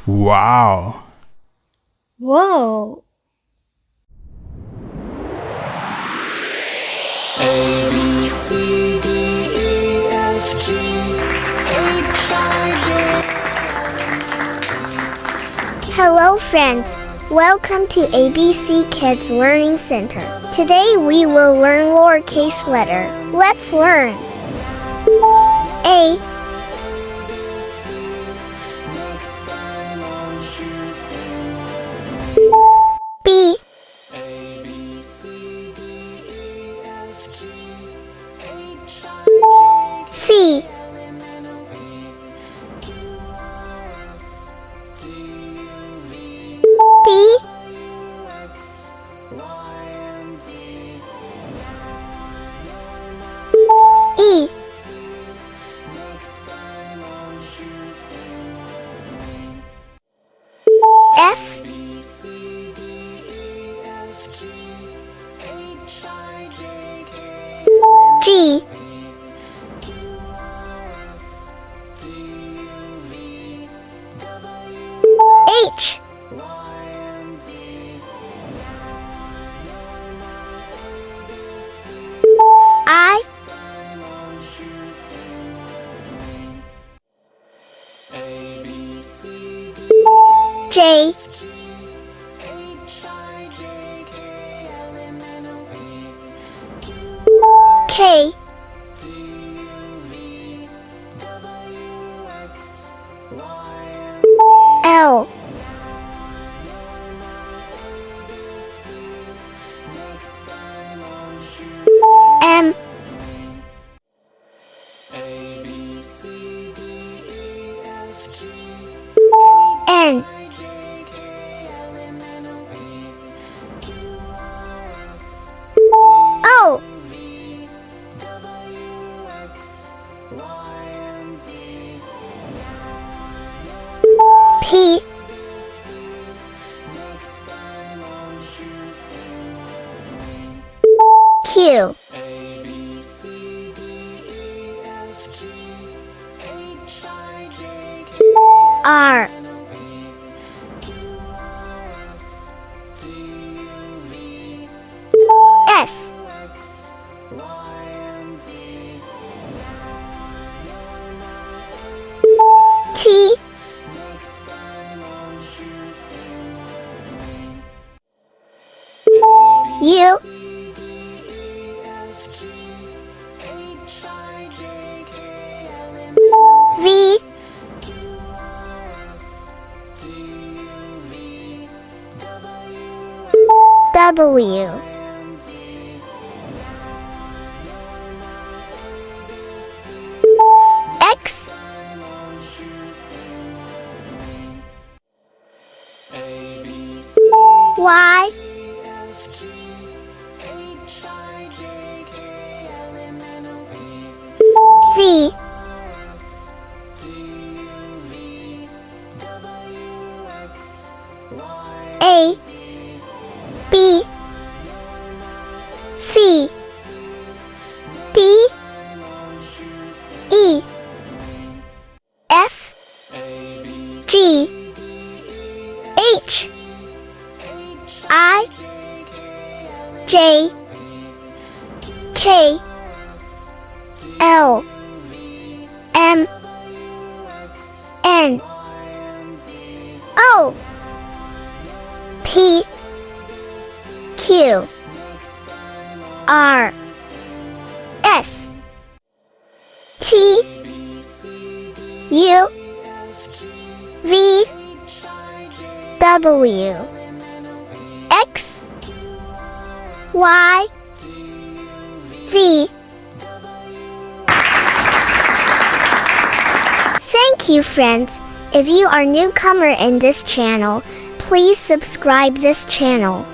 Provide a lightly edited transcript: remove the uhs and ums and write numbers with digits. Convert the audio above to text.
Wow! Whoa! A, B, C, D, E, F, G, H, I, J. Hello friends, welcome to ABC Kids Learning Center. Today we will learn lowercase letter. Let's learn. A, B, A, B, C, D, E, F, G, H, I, J, C, L, M, N, O, P, Q, R, S, T, U, V, D, W, X, Y, and Z. E, Next time won't you sing with me? F, B, C, D, E, F, G, H, I, J, K, L, G, M, N, Q, R, S, T, U, V, W, H, Y, and Z. I, Time won't you sing with me? A, B, C, D, E, J, F, G, H, I, J, K, L, M, N, O, P, Q, R, K, T, U, V, W, X, Y, and Z. L, Next time won't you sing M, with me? A, B, C, D, E, F, G, N, I, J, K, L, M, N, O, P, Q, R, S, T, O, U, V, W, X, Y, and Z. P, Next time won't you sing with me? Q, A, B, C, D, E, F, G, H, I, J, K, R, L, M, N, O, P, Q, R, S, T, U, V, S, X, Y, and Z. T, Next time won't you sing with me? U, C, D, E, F, G, H, I, J, K, L, M, N, O, P, V, Q, R, S, T, U, V, W, X, W, and Z. X, Time won't you sing with me? A, B, C, Y, D, F, G, H, I, J, K, L, M, N, O, P, Z, R, S, T, U, V, W, X, Y, A, Z. B, C, D, Time won't you sing E, with me? F, A, B, C, G, D, E, H, H, I, J, K, L, M, J, K, L, M, N, O, P, Q, R, S, T, U, V, W, X, Y, Z. Thank you, friends. If you are newcomer in this channel, please subscribe this channel.